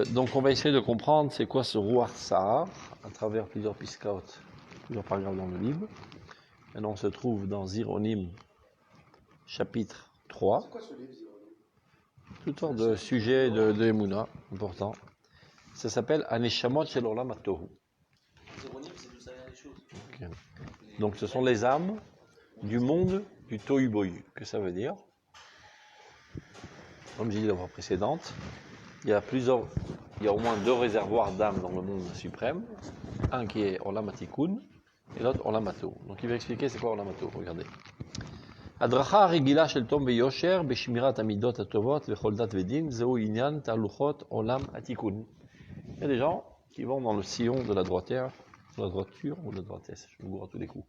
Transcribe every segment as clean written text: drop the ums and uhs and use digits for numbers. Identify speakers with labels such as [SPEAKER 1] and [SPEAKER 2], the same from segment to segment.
[SPEAKER 1] Donc on va essayer de comprendre c'est quoi ce Ruach Sahar à travers plusieurs piskaot, plusieurs paragraphes dans le livre. Maintenant on se trouve dans Zironim, chapitre 3.
[SPEAKER 2] C'est quoi ce livre, Zironim?
[SPEAKER 1] Toutes sortes de sujets de Emouna, importants. Ça s'appelle Aneshamot Shel Olam HaTohu.
[SPEAKER 3] Zironim, c'est d'où ça vient les choses.
[SPEAKER 1] Okay. Donc ce sont les âmes du monde du Tohu Bohu. Que ça veut dire? Comme j'ai dit dans la fois précédente, il y a au moins 2 réservoirs d'âmes dans le monde suprême. Un qui est Olam HaTikun et l'autre Olam HaTohu. Donc il va expliquer c'est quoi Olam HaTohu. Regardez. Adracha regila shel tom veyosher beshmirat amidot hatovot vechol dat vedin zeu inyan taluchot Olam HaTikun. Il y a des gens qui vont dans le sillon de la droiture ou de la droitesse. Je me gourre à tous les coups.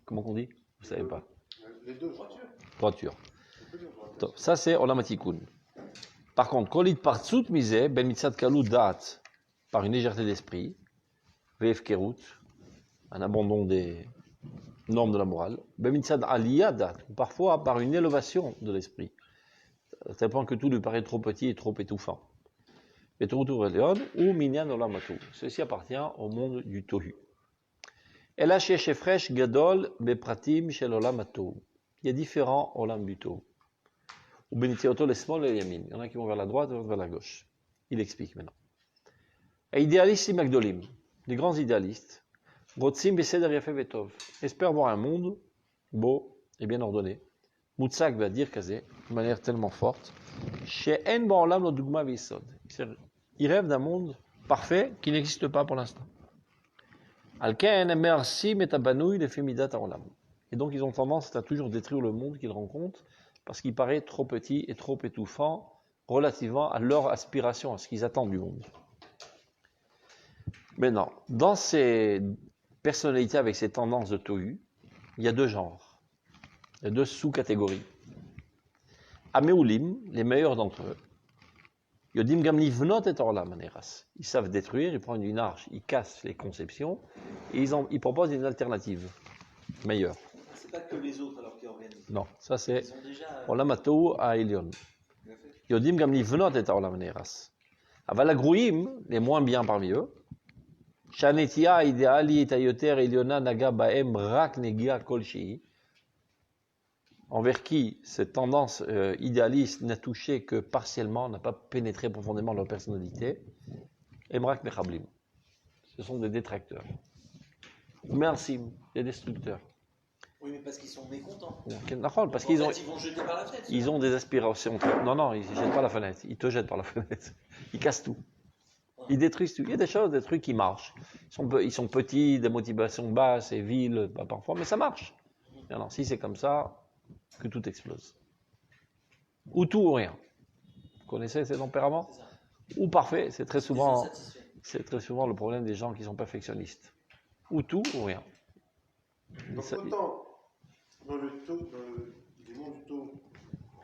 [SPEAKER 1] Comment on dit? Vous savez pas.
[SPEAKER 2] Les deux,
[SPEAKER 1] droiture. Ça c'est Olam HaTikun. Par contre, kolit partsut mise ben mitzat kalut dat par une légèreté d'esprit, ve'efkerut, un abandon des normes de la morale, ben mitzat aliyah dat, parfois par une élévation de l'esprit, à tel point que tout lui paraît trop petit et trop étouffant. Ou minyan olam hatohu. Ceci appartient au monde du tohu. Ela sheyesh hefresh gadol bepratim shel olam hatohu. Il y a différents olam du tohu. Ou benitioto l'esmol et yamin. Il y en a qui vont vers la droite et d'autres vers la gauche. Il explique maintenant. Et idéalistes magdolim, les grands idéalistes, rotzim beseder yafeh vetov, espèrent voir un monde beau et bien ordonné. Mutsak va dire kazé, de manière tellement forte, she'en ba'olam lo dugma v'yisod. Ils rêvent d'un monde parfait qui n'existe pas pour l'instant. Alken mersim et abanouy le femidat ha'olam. Et donc ils ont tendance à toujours détruire le monde qu'ils rencontrent parce qu'il paraît trop petit et trop étouffant relativement à leur aspiration, à ce qu'ils attendent du monde. Maintenant, dans ces personnalités avec ces tendances de tohu, il y a 2 genres, il y a 2 sous-catégories. Ameulim, les meilleurs d'entre eux, Yodim gam livnot et orlam aneras. Ils savent détruire, ils prennent une arche, ils cassent les conceptions et ils proposent une alternative meilleure.
[SPEAKER 3] C'est pas que les autres alors qui organisent.
[SPEAKER 1] Non, ça c'est
[SPEAKER 3] Déjà...
[SPEAKER 1] Olam HaTohu à Elion. Yodim gam livnot et orlam aneras. Aval agruim, les moins bien parmi eux, shanetia ideali et ayoter eliona naga baem rak negia kolshi, envers qui cette tendance idéaliste n'a touché que partiellement, n'a pas pénétré profondément leur personnalité, emrak mechablim. Ce sont des détracteurs. Mersim, des destructeurs.
[SPEAKER 3] Oui, mais parce qu'ils sont mécontents.
[SPEAKER 1] Parce qu'ils ont...
[SPEAKER 3] Ils vont jeter par la fenêtre.
[SPEAKER 1] Ils ont des aspirations. Non, ils ne jettent pas la fenêtre. Ils te jettent par la fenêtre. Ils cassent tout. Ils détruisent tout. Il y a des choses, des trucs qui marchent. Ils sont petits, des motivations basses et viles, pas parfois, mais ça marche. Alors, si c'est comme ça, que tout explose. Ou tout ou rien. Vous connaissez ces tempéraments? Ou parfait, c'est très souvent le problème des gens qui sont perfectionnistes. Ou tout ou rien.
[SPEAKER 2] Donc autant dans le monde du taux,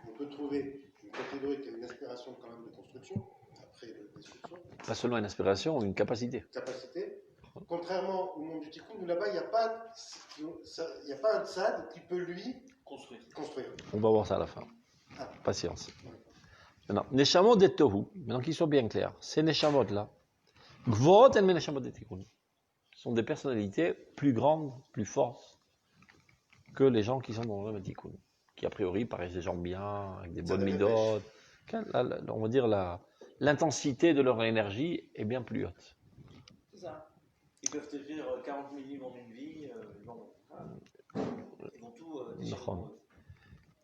[SPEAKER 2] on peut trouver une catégorie qui a une aspiration quand même de construction, après de destruction.
[SPEAKER 1] Pas seulement une aspiration, une capacité.
[SPEAKER 2] Contrairement au monde du tikkun, où là-bas, il n'y a pas un tzad qui peut lui construire.
[SPEAKER 1] On va voir ça à la fin. Patience. Maintenant, Neshamot de Tohu, maintenant qu'il soit bien clair, ces Neshamot là, Gvot et Neshamot de Tikkun, sont des personnalités plus grandes, plus fortes que les gens qui sont dans le Tikkun, qui a priori paraissent des gens bien, avec des bonnes midot. On va dire l'intensité de leur énergie est bien plus haute.
[SPEAKER 3] C'est ça. Ils peuvent te dire 40 000 livres en une vie, ils vont tout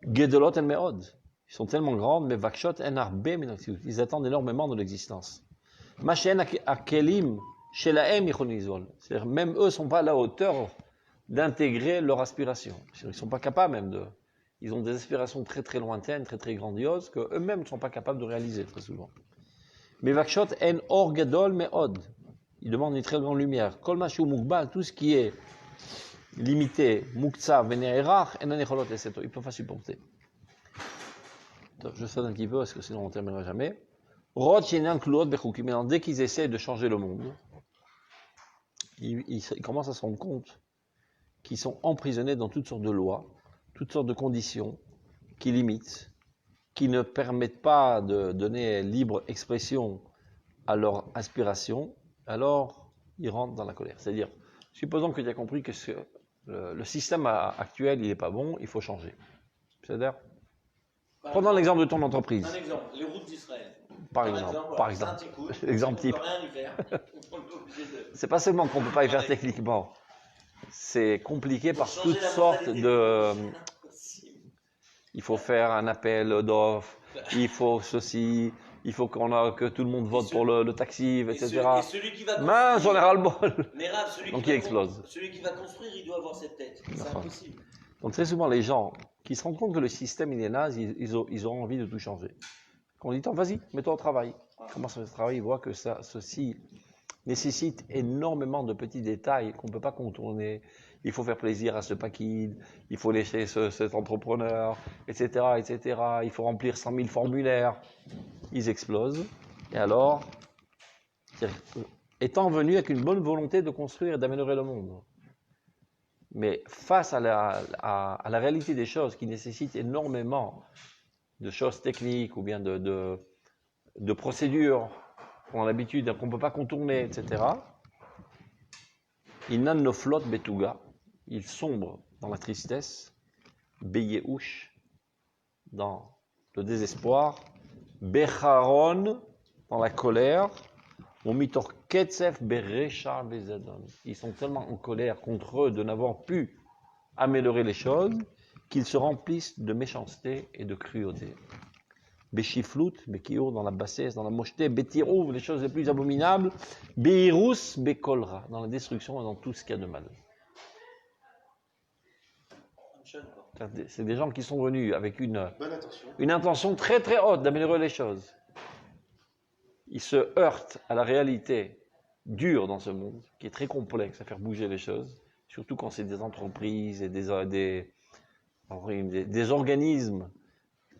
[SPEAKER 1] Gedolot en Meod. Ils sont tellement grandes, mais Vakshot en Arbe, ils attendent énormément de l'existence. Machen Akelim, Shelaem Ichonizol. C'est-à-dire, même eux ne sont pas à la hauteur d'intégrer leur aspiration. Ils ne sont pas capables même de. Ils ont des aspirations très très lointaines, très très grandioses, qu'eux-mêmes ne sont pas capables de réaliser très souvent. Mais Vakshot en Or Gedol Meod. Ils demandent une très grande lumière. Kol Mashu Mukbal, tout ce qui est limité, Muktsa, Venerach, ils ne peuvent pas supporter. Je sonne un petit peu parce que sinon on ne terminera jamais. Maintenant, dès qu'ils essaient de changer le monde, ils commencent à se rendre compte qu'ils sont emprisonnés dans toutes sortes de lois, toutes sortes de conditions qui limitent qui ne permettent pas de donner libre expression à leur inspiration, alors ils rentrent dans la colère. C'est-à-dire, supposons que tu as compris que le système actuel, il n'est pas bon, il faut changer. C'est-à-dire, prenons l'exemple de ton entreprise.
[SPEAKER 3] Un exemple, les routes d'Israël.
[SPEAKER 1] Par exemple. L'exemple type.
[SPEAKER 3] On ne peut rien y faire. On est obligé de...
[SPEAKER 1] C'est pas seulement qu'on ne peut pas y faire techniquement, c'est compliqué par toutes sortes de... Il faut faire un appel d'offres, il faut ceci, il faut que tout le monde vote pour le taxi, etc.
[SPEAKER 3] Et celui qui va
[SPEAKER 1] Mais j'en ai ras-le-bol.
[SPEAKER 3] Mais Rav, celui
[SPEAKER 1] Donc
[SPEAKER 3] qui
[SPEAKER 1] il
[SPEAKER 3] va
[SPEAKER 1] explose.
[SPEAKER 3] Celui qui va construire, il doit avoir cette tête. C'est
[SPEAKER 1] Enfin.
[SPEAKER 3] impossible.
[SPEAKER 1] Donc très souvent, les gens qui se rendent compte que le système il est naze, ils ont envie de tout changer. Quand on dit, vas-y, mets-toi au travail. Comment ça se travaille? Ils voient que ceci nécessite énormément de petits détails qu'on ne peut pas contourner. Il faut faire plaisir à ce paquide, il faut laisser cet entrepreneur, etc., etc. Il faut remplir 100 000 formulaires. Ils explosent. Et alors, étant venus avec une bonne volonté de construire et d'améliorer le monde, mais face à la réalité des choses qui nécessitent énormément de choses techniques ou bien de procédures qu'on a l'habitude, qu'on ne peut pas contourner, etc., ils n'ont no flotte betuga, ils sombrent dans la tristesse, beyeush, dans le désespoir, becharon, dans la colère, omitor ketzef berecha bezadon. Ils sont tellement en colère contre eux de n'avoir pu améliorer les choses qu'ils se remplissent de méchanceté et de cruauté. Béchiflout, Békiour, dans la bassesse, dans la mocheté, Bétirouv, les choses les plus abominables, Béirous, Békolra, dans la destruction et dans tout ce qu'il y a de mal. C'est des gens qui sont venus avec une intention très très haute d'améliorer les choses. Ils se heurtent à la réalité dure dans ce monde, qui est très complexe à faire bouger les choses, surtout quand c'est des entreprises et des organismes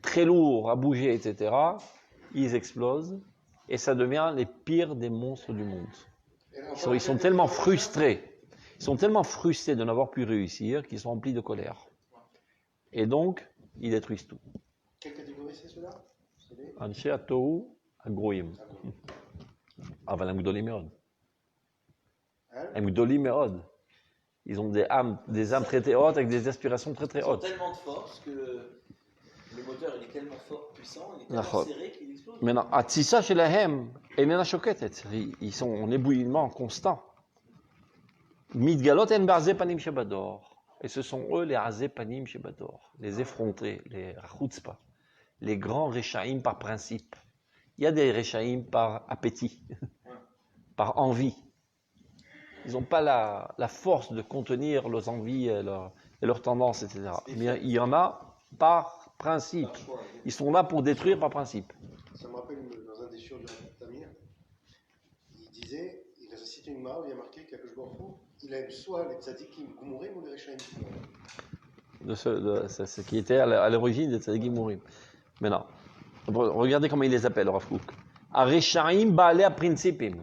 [SPEAKER 1] très lourds à bouger, etc., ils explosent et ça devient les pires des monstres du monde. Ils sont tellement frustrés, de n'avoir pu réussir qu'ils sont remplis de colère. Et donc, ils détruisent tout.
[SPEAKER 2] Quelle catégorie c'est cela?
[SPEAKER 1] Anshe Atou Agroim. אבל הם גדולים מאוד. הם גדולים מאוד. Ils ont des âmes très très hautes avec des aspirations très très
[SPEAKER 3] Ils ont
[SPEAKER 1] hautes.
[SPEAKER 3] tellement de force que le moteur il est tellement fort, puissant, il est tellement serré qu'il explose.
[SPEAKER 1] Maintenant, התסיסה שלהם איננה שוקטת. Ils sont en ébouillement constant. מתגלות הן בעזי פנים שבדור. Et ce sont eux les עזי פנים שבדור, les effrontés, les chutzpah, les grands réchaïm par principe. Il y a des réchaïm par appétit, par envie. Ils n'ont pas la force de contenir leurs envies et leurs tendances, etc. Mais il y en a par principe. Ils sont là pour détruire par principe.
[SPEAKER 2] Ça me rappelle dans un des shiur du Tamir, il disait, il a cité une marque, il y a marqué qu'Akadosh Baruch Hu, il aime soit les tzadikim gumurim ou les rechaim gumurim.
[SPEAKER 1] C'est ce qui était à l'origine des tzadikim mourim. Maintenant, regardez comment il les appelle, Rav Kook. Arechaim baalei principim.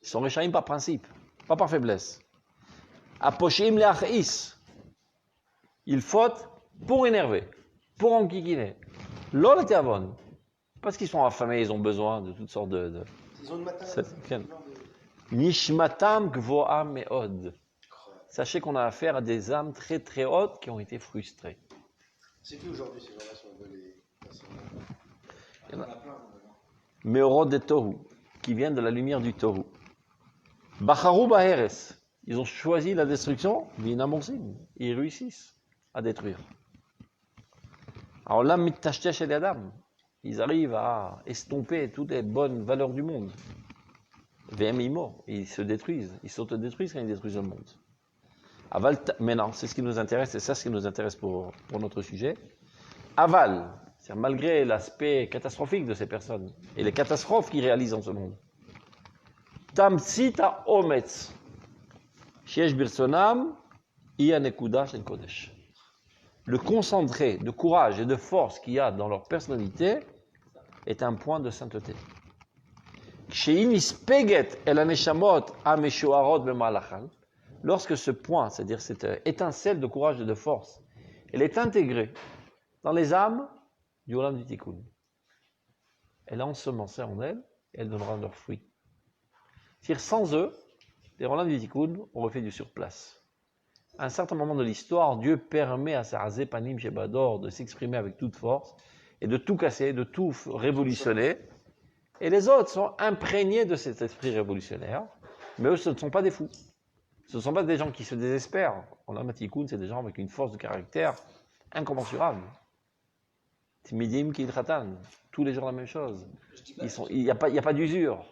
[SPEAKER 1] Ils sont rechaim par principe, pas par faiblesse. Aposhim leachis. Ils fautent pour énerver, pour enquiquiner. Lo le teavon. Parce qu'ils sont affamés, ils ont besoin de toutes sortes de...
[SPEAKER 2] Ils ont une matin.
[SPEAKER 1] Nishmatam gvoa meod. Sachez qu'on a affaire à des âmes très très hautes qui ont été frustrées.
[SPEAKER 2] C'est qui aujourd'hui ces gens-là si on veut les passer?
[SPEAKER 3] Il y en a plein.
[SPEAKER 1] Meorot de Tohu, qui viennent de la lumière du Tohu. Bacharu Baheres, ils ont choisi la destruction, Vinamorsim, ils réussissent à détruire. Alors là, Mittashtesh et Adam, ils arrivent à estomper toutes les bonnes valeurs du monde. VMIMO, ils se détruisent, ils s'autodétruisent quand ils détruisent le monde. Aval, maintenant, c'est ce qui nous intéresse, et ça, ce qui nous intéresse pour notre sujet. Aval, c'est malgré l'aspect catastrophique de ces personnes et les catastrophes qu'ils réalisent dans ce monde. Tamtsita ometz, sheyesh birsonam, iya nekuda shel kodesh. Le concentré de courage et de force qu'il y a dans leur personnalité est un point de sainteté. Lorsque ce point, c'est-à-dire cette étincelle de courage et de force, elle est intégrée dans les âmes du Olam du Tikkun. Elle a ensemencé en elle, et elle donnera leurs fruits. C'est-à-dire, sans eux, les Olam du Tikkun auraient fait du surplace. À un certain moment de l'histoire, Dieu permet à Sarazé Panim Shebador de s'exprimer avec toute force et de tout casser, de tout révolutionner. Et les autres sont imprégnés de cet esprit révolutionnaire, mais eux, ce ne sont pas des fous. Ce ne sont pas des gens qui se désespèrent. Olam HaTikkun, c'est des gens avec une force de caractère incommensurable. Timidim ki Khatan, tous les jours la même chose. Il n'y a pas d'usure.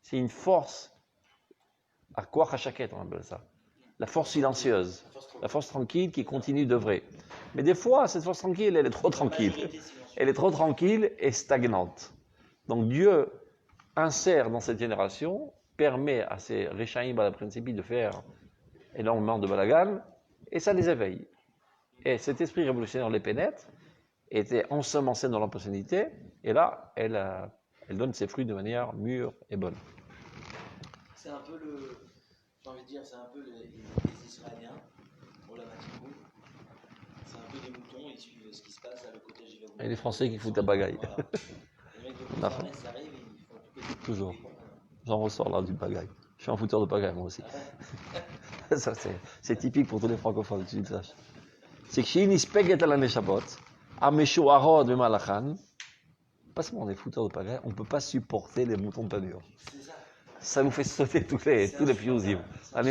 [SPEAKER 1] C'est une force, à quoi Hachaket, on appelle ça. La force silencieuse, la force tranquille qui continue d'œuvrer. Mais des fois, cette force tranquille, elle est trop tranquille. Elle est trop tranquille et stagnante. Donc Dieu insère dans cette génération, permet à ces Rechaïm à la principe de faire énormément de balagan, et ça les éveille. Et cet esprit révolutionnaire les pénètre, était ensemencé dans leur personnalité, et là, elle donne ses fruits de manière mûre et bonne.
[SPEAKER 3] C'est un peu j'ai envie de dire, c'est un peu les Israéliens, pour la Matikoun. C'est un peu des moutons, ils suivent ce qui se passe à le côté Givaoui.
[SPEAKER 1] Et les Français qui foutent la bagaille.
[SPEAKER 3] Voilà. Les mecs de Conference arrivent et ils font tout péter.
[SPEAKER 1] Toujours. J'en ressors là du pagaille. Je suis un fouteur de pagaille moi aussi. Ça, c'est typique pour tous les francophones, que tu le saches. C'est que chez Nispeg à la Neshabot, à Mesho Arod et Malachan, pas seulement on est fouteurs de pagaille, on ne peut pas supporter les moutons de panure.
[SPEAKER 3] C'est ça.
[SPEAKER 1] Ça nous fait sauter tous les piousimes. Mais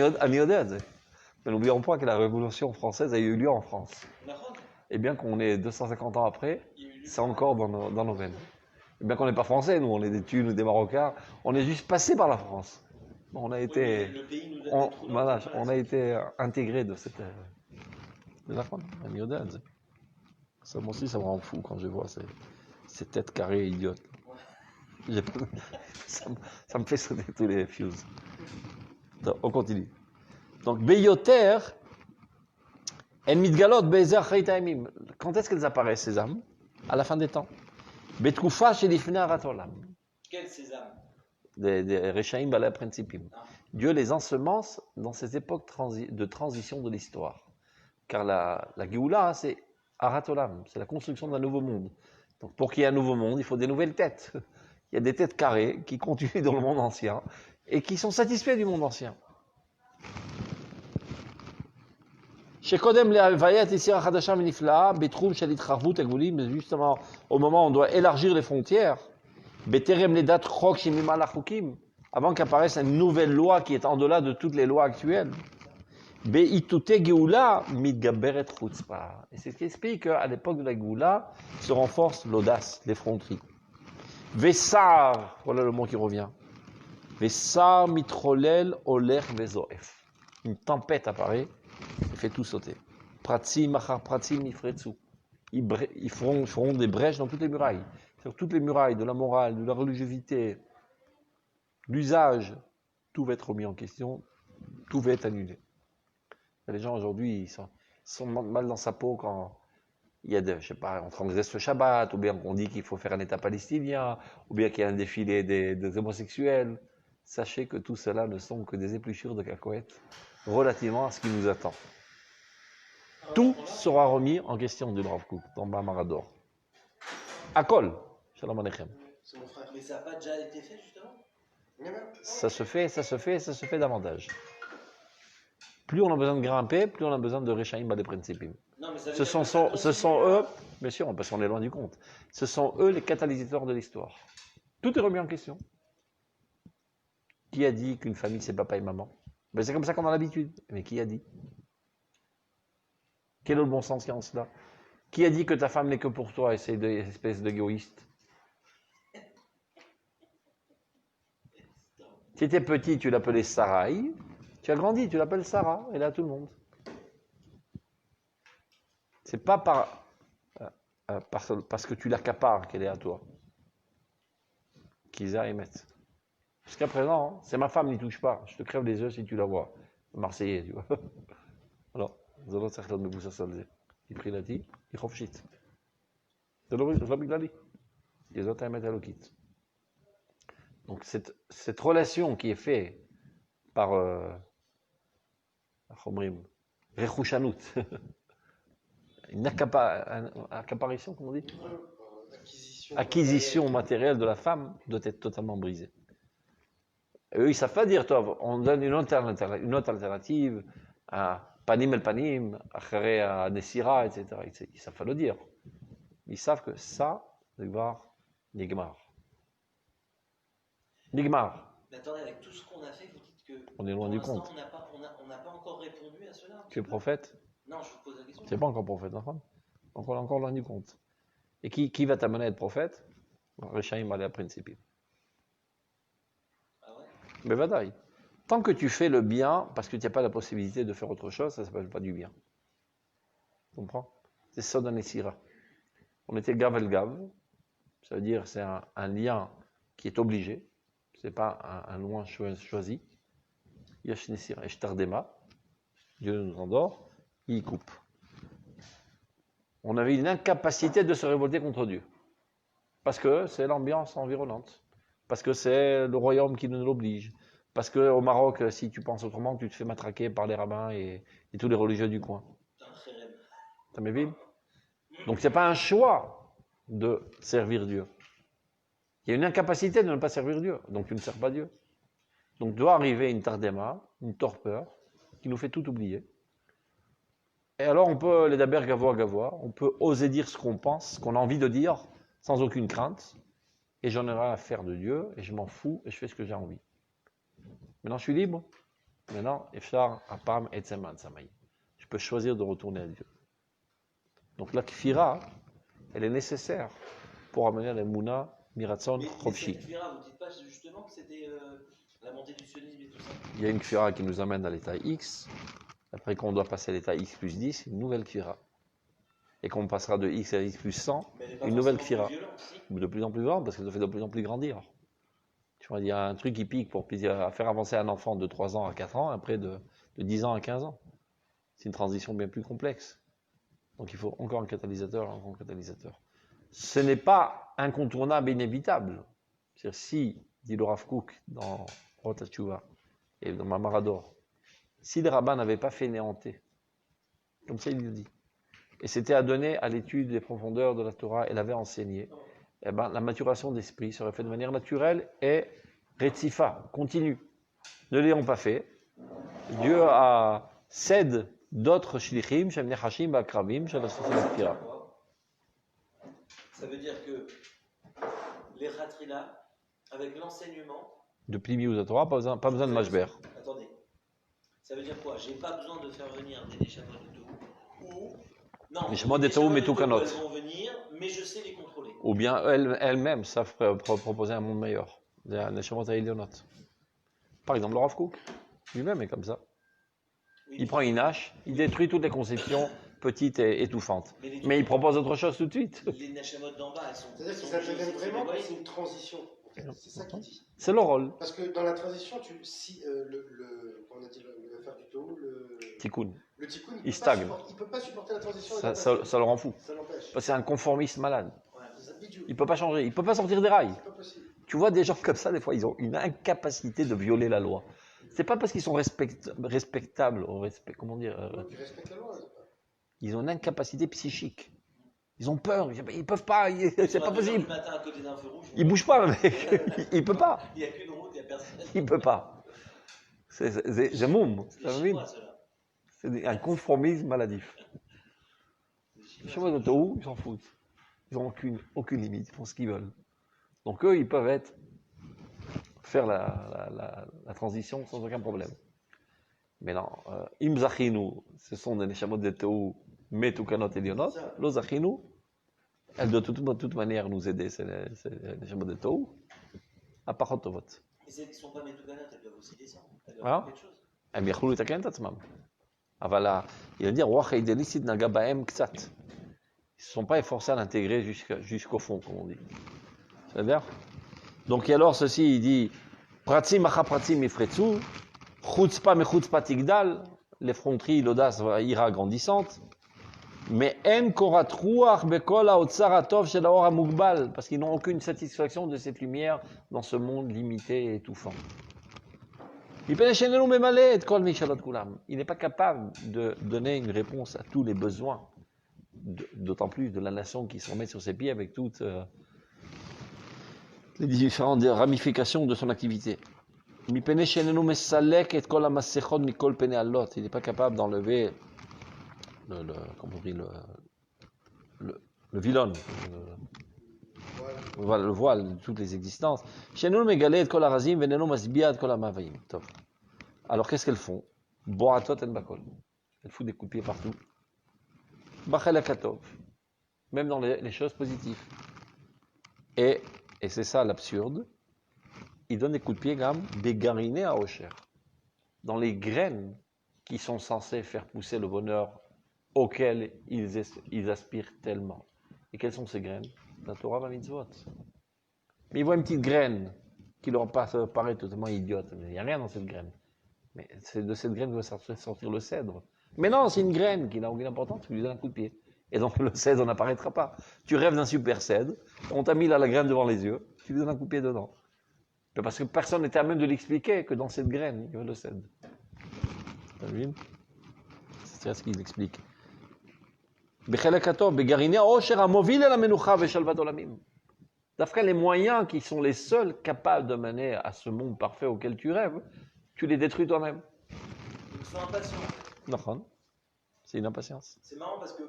[SPEAKER 1] n'oublions pas que la Révolution française a eu lieu en France. Et bien qu'on est 250 ans après, c'est encore dans nos veines. Et bien qu'on n'est pas français, nous, on est des Tunes ou des Marocains, on est juste passé par la France. On a été, on a été intégré de cette, de la France, la Miodade. Ça, moi aussi, ça me rend fou quand je vois ces têtes carrées idiotes. Ça me fait sauter tous les fuses. Donc, on continue. Donc, Beyoter, El Midgalot, Bezer Chaytaimim. Quand est-ce qu'elles apparaissent, ces âmes? À la fin des temps. Betroufa chez Difna Ratolam.
[SPEAKER 3] Quels ces âmes?
[SPEAKER 1] Des Rechaim Bala Principim. Dieu les ensemence dans ces époques de transition de l'histoire. Car la Géoula, c'est Aratolam, c'est la construction d'un nouveau monde. Donc, pour qu'il y ait un nouveau monde, il faut des nouvelles têtes. Il y a des têtes carrées qui continuent dans le monde ancien et qui sont satisfaits du monde ancien. Mais justement, au moment où on doit élargir les frontières, avant qu'apparaisse une nouvelle loi qui est en delà de toutes les lois actuelles. Et c'est ce qui explique qu'à l'époque de la Géoula se renforce l'audace, l'effronterie. Vessar, voilà le mot qui revient. Vessar mitrolel oler vezoef. Une tempête apparaît et fait tout sauter. Pratim machar pratim ifretsu. Ils feront des brèches dans toutes les murailles. Sur toutes les murailles de la morale, de la religiosité, l'usage, tout va être remis en question, tout va être annulé. Les gens aujourd'hui, ils sont mal dans sa peau quand il y a je sais pas, on transgresse le Shabbat, ou bien qu'on dit qu'il faut faire un État palestinien, ou bien qu'il y a un défilé des homosexuels. Sachez que tout cela ne sont que des épluchures de cacahuètes relativement à ce qui nous attend. Tout sera remis en question du Rav Kook dans Bamarador. Akol, Shalom Aleichem.
[SPEAKER 3] Mais ça n'a pas déjà été fait justement?
[SPEAKER 1] Ça se fait davantage. Plus on a besoin de grimper, plus on a besoin de Rechaim Bale Principim. Ce sont eux, bien sûr, parce qu'on est loin du compte, ce sont eux les catalysateurs de l'histoire. Tout est remis en question. Qui a dit qu'une famille c'est papa et maman? Ben, c'est comme ça qu'on a l'habitude. Mais qui a dit? Quel est le bon sens qu'il y a en cela? Qui a dit que ta femme n'est que pour toi et c'est une espèce d'égoïste? Si tu étais petit, tu l'appelais Sarai. Tu as grandi, tu l'appelles Sarah, elle est à tout le monde. C'est pas parce que tu l'accapares qu'elle est à toi. Qu'ils émettent. Jusqu'à présent, c'est ma femme, n'y touche pas. Je te crève les yeux si tu la vois. Marseillais, tu vois. Alors, Zolot Sachlon de Boussa Salze. Il prie la dit, il chofchit. C'est l'obligali. Les autres émettent à l'okit. Donc, cette relation qui est faite par Rechouchanout, une accaparition, comment on dit? acquisition matérielle de la femme doit être totalement brisée. Et eux, ils ne savent pas dire, Tov, on donne une autre alternative à Panim el Panim, à Nessira, etc. Ils ne savent pas le dire. Ils savent que ça, c'est voir Nigmar. Nigmar.
[SPEAKER 3] Mais attendez, avec tout ce qu'on a fait, vous dites que
[SPEAKER 1] On est loin du compte.
[SPEAKER 3] On n'a pas encore répondu à cela.
[SPEAKER 1] Tu es prophète?
[SPEAKER 3] Non, je vous pose la question.
[SPEAKER 1] Tu n'es pas encore prophète, d'accord? Donc on est encore loin du compte. Et qui va t'amener à être prophète? Rechaim allait à principe.
[SPEAKER 3] Ah ouais?
[SPEAKER 1] Mais vadaï. Tant que tu fais le bien, parce que tu n'as pas la possibilité de faire autre chose, ça ne s'appelle pas du bien. Tu comprends? C'est ça dans les Sira. On était gav el gav, ça veut dire c'est un lien qui est obligé, ce n'est pas un loin choisi. Yesh Nesira, Esh Tardema, Dieu nous endort, il coupe. On avait une incapacité de se révolter contre Dieu. Parce que c'est l'ambiance environnante. Parce que c'est le royaume qui nous l'oblige. Parce qu'au Maroc, si tu penses autrement, tu te fais matraquer par les rabbins et tous les religieux du coin. T'as mes villes? Donc c'est pas un choix de servir Dieu. Il y a une incapacité de ne pas servir Dieu. Donc tu ne sers pas Dieu. Donc doit arriver une tardema, une torpeur, qui nous fait tout oublier. Et alors on peut, les daber gavois, on peut oser dire ce qu'on pense, ce qu'on a envie de dire, sans aucune crainte. Et j'en ai rien à faire de Dieu, et je m'en fous, et je fais ce que j'ai envie. Maintenant je suis libre. Maintenant, Efshar, Apam, Etzeman, Samaï. Je peux choisir de retourner à Dieu. Donc la kfira, elle est nécessaire pour amener la mouna, miratson, chofshi.
[SPEAKER 3] Mais cette kfira, vous ne dites pas justement que c'était la montée du sionisme et tout ça?
[SPEAKER 1] Il y a une kfira qui nous amène à l'état X. Après qu'on doit passer à l'état X plus 10, une nouvelle kfira. Et qu'on passera de X à X plus 100, une nouvelle kfira. De plus en plus violente, parce que ça fait de plus en plus grandir. Tu vois, il y a un truc qui pique pour faire avancer un enfant de 3 ans à 4 ans, après de 10 ans à 15 ans. C'est une transition bien plus complexe. Donc il faut encore un catalyseur, encore un catalyseur. Ce n'est pas incontournable et inévitable. C'est-à-dire, si, dit le Rav Kook dans Rota Tshuva et dans Mamarador, si les rabbins n'avaient pas fait néanter, comme ça il le dit, et c'était à donner à l'étude des profondeurs de la Torah et l'avait enseigné, eh ben, la maturation d'esprit serait faite de manière naturelle et rétifa, continue. Ne l'ayons pas fait. Dieu a cède d'autres shlichim, shem nechashim ba'akravim, shel asofim ba'kfira.
[SPEAKER 3] Ça veut dire que les ratrila, avec l'enseignement
[SPEAKER 1] de Plimi ou de Torah, pas besoin de mashber.
[SPEAKER 3] Attendez, ça veut dire quoi? J'ai pas besoin de faire venir des neshamot de Tohu, ou non,
[SPEAKER 1] les neshamot de Tohu mais tout kanot.
[SPEAKER 3] Elles vont venir, mais je sais les contrôler.
[SPEAKER 1] Ou bien elles-mêmes savent proposer un monde meilleur. Des neshamot à Elionot. Par exemple, le Rav Kook, lui-même est comme ça. Oui, il prend une hache, il détruit toutes les conceptions petites et étouffantes. Mais il propose autre chose tout de suite.
[SPEAKER 3] Les neshamot d'en bas, elles sont.
[SPEAKER 2] C'est-à-dire que ça devient vraiment c'est une transition. C'est ça qu'il dit.
[SPEAKER 1] C'est le rôle.
[SPEAKER 2] Parce que dans la transition, si on a dit l'affaire du Tohu, le
[SPEAKER 1] Tikkun.
[SPEAKER 2] Le tikkun,
[SPEAKER 1] il stagne.
[SPEAKER 2] Il ne peut pas supporter la transition.
[SPEAKER 1] Ça le rend fou.
[SPEAKER 2] Ça l'empêche.
[SPEAKER 1] Parce que c'est un conformiste malade.
[SPEAKER 2] Ouais,
[SPEAKER 1] il ne peut pas changer, il ne peut pas sortir des rails.
[SPEAKER 2] C'est pas possible.
[SPEAKER 1] Tu vois des gens comme ça, des fois, ils ont une incapacité de violer la loi. C'est pas parce qu'ils sont respectables, comment dire
[SPEAKER 2] Ils respectent la loi.
[SPEAKER 1] Ils ont une incapacité psychique. Ils ont peur, ils peuvent pas, c'est pas possible. Ils bougent pas, le mec. Il peut pas.
[SPEAKER 3] Il n'y a qu'une route, il n'y a personne.
[SPEAKER 1] Il peut pas. C'est moum. C'est un conformisme maladif. Les chemins de Tohu, ils s'en foutent. Ils n'ont aucune limite, ils font ce qu'ils veulent. Donc eux, ils peuvent faire la transition sans aucun problème. Mais non, Imzachinu, ce sont des neshamot de Tohu, mais Tukanot et Lionot. L'Ozachinu, elle doit de toute manière nous aider, c'est les neshamot de Tohu, à Pachotovot.
[SPEAKER 3] Mais celles qui ne sont pas Metukanot, elles doivent aussi descendre. Elles doivent
[SPEAKER 1] faire
[SPEAKER 3] quelque chose.
[SPEAKER 1] הם יכלו לתקן את עצמם. אבל הילדים, הרוח האידאליסטית נגעה בהם קצת. Ils ne se sont pas efforcés à l'intégrer jusqu'au fond, comme on dit. C'est-à-dire? Donc, et alors, ceci, il dit, pratim acha pratim ifretsu, chutzpa mechutzpa tigdal, l'effronterie, l'audace ira grandissante, mais en korat ruach bekol haotzar hatov shel haor hamugbal, parce qu'ils n'ont aucune satisfaction de cette lumière dans ce monde limité et étouffant. Il n'est pas capable de donner une réponse à tous les besoins, d'autant plus de la nation qui se remet sur ses pieds avec toute les différentes ramifications de son activité. Il n'est pas capable d'enlever le vilon, le voile de toutes les existences. Alors qu'est-ce qu'elles font? Elles foutent des coups de pied partout. Même dans les choses positives. Et c'est ça l'absurde, ils donnent des coups de pied comme des garinés à Osher. Dans les graines qui sont censées faire pousser le bonheur auquel ils aspirent tellement. Et quelles sont ces graines? La Torah, la mitzvot. Mais ils voient une petite graine qui leur paraît totalement idiote. Mais il n'y a rien dans cette graine. Mais c'est de cette graine que va sortir le cèdre. Mais non, c'est une graine qui n'a aucune importance, tu lui donnes un coup de pied. Et donc le cèdre n'apparaîtra pas. Tu rêves d'un super cèdre, on t'a mis là la graine devant les yeux, tu lui donnes un coup de pied dedans. Parce que personne n'était à même de l'expliquer que dans cette graine, il y avait le cèdre. C'est ce qu'il explique. D'après les moyens qui sont les seuls capables de mener à ce monde parfait auquel tu rêves, tu les détruis toi-même.
[SPEAKER 3] Ils sont impatients.
[SPEAKER 1] C'est une impatience.
[SPEAKER 3] C'est marrant parce que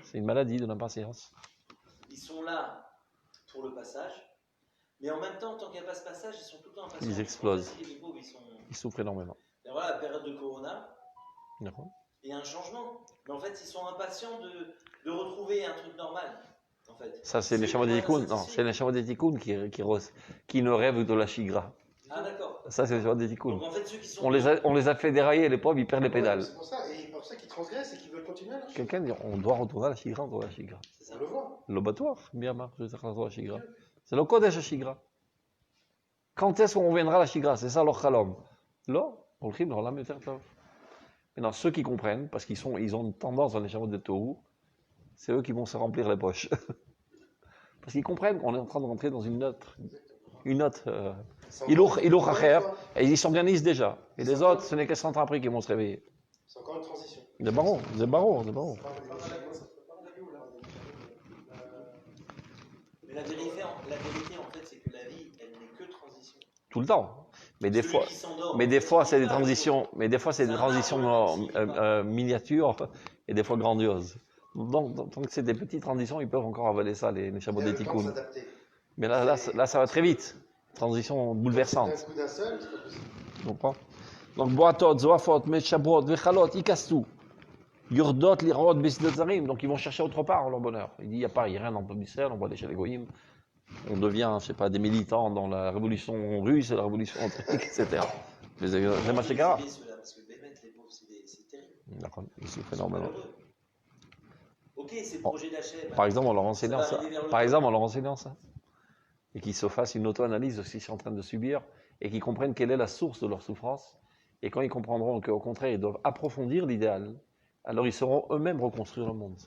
[SPEAKER 1] c'est une maladie de l'impatience.
[SPEAKER 3] Ils sont là pour le passage, mais en même temps, tant qu'il n'y a pas ce passage, ils sont tout le temps impatients.
[SPEAKER 1] Ils explosent.
[SPEAKER 3] Ils
[SPEAKER 1] souffrent énormément.
[SPEAKER 3] Et voilà, la période de Corona,
[SPEAKER 1] D'accord.
[SPEAKER 3] il y a un changement. Mais en fait, ils sont impatients de retrouver un truc normal. En fait.
[SPEAKER 1] Ça, c'est les chameaux des Tikkun. Non, c'est les chameaux des Tikkun qui ne rêvent de la Shigra.
[SPEAKER 3] Ah, d'accord.
[SPEAKER 1] Ça, c'est les chameaux des Tikkun.
[SPEAKER 3] Donc en fait, ceux qui sont...
[SPEAKER 1] On les a fait dérailler, les pauvres, ils perdent les pédales.
[SPEAKER 2] C'est pour ça, et pour ça qu'ils transgressent et qu'ils veulent continuer.
[SPEAKER 1] Quelqu'un dit, on doit retourner à la Shigra,
[SPEAKER 2] On le voit.
[SPEAKER 1] L'obatoire, bien marre, je vais à la Shigra. C'est le Kodesh à Shigra. Quand est-ce qu'on reviendra à la Shigra? C'est ça leur chalom. Là, on le crime, dans la méthode. Maintenant, ceux qui comprennent, parce qu'ils ont une tendance dans les chameaux de Tohu, c'est eux qui vont se remplir les poches. Parce qu'ils comprennent qu'on est en train de rentrer dans une note. Iloch Acher, et ils s'organisent déjà. Et les autres, ce n'est que 100 ans après qu'ils vont se réveiller.
[SPEAKER 2] C'est encore une transition.
[SPEAKER 1] Des barons.
[SPEAKER 3] Mais la vérité, en fait, c'est que la vie, elle n'est que transition.
[SPEAKER 1] Tout le temps. Mais des fois, c'est des transitions. Mais des fois, c'est des transitions miniatures et des fois grandioses. Donc, tant que c'est des petites transitions, ils peuvent encore avaler ça, les chameaux des Tikkun. Mais là, ça va très vite. Transition bouleversante.
[SPEAKER 2] Un coup d'un seul, c'est pas possible.
[SPEAKER 1] Tu comprends? Donc, Boatot, Zoafot, Meshabot, Vechalot, ils cassent tout. Yurdot, Lirot, Bisdotzarim. Donc, ils vont chercher autre part leur bonheur. Il dit, il n'y a rien dans le peuple d'Israël, on va aller chez les Goïm. On devient, je sais pas, des militants dans la révolution russe et la révolution antique, etc. Les Machekara.
[SPEAKER 3] Parce que Bémet, les pauvres, c'est terrible.
[SPEAKER 1] D'accord, ils souffrent énormément.
[SPEAKER 3] Ok, c'est le projet d'Hachem.
[SPEAKER 1] Par exemple, on leur enseignant ça. Et qu'ils se fassent une auto-analyse de ce qu'ils sont en train de subir et qu'ils comprennent quelle est la source de leur souffrance. Et quand ils comprendront qu'au contraire, ils doivent approfondir l'idéal, alors ils sauront eux-mêmes reconstruire le monde.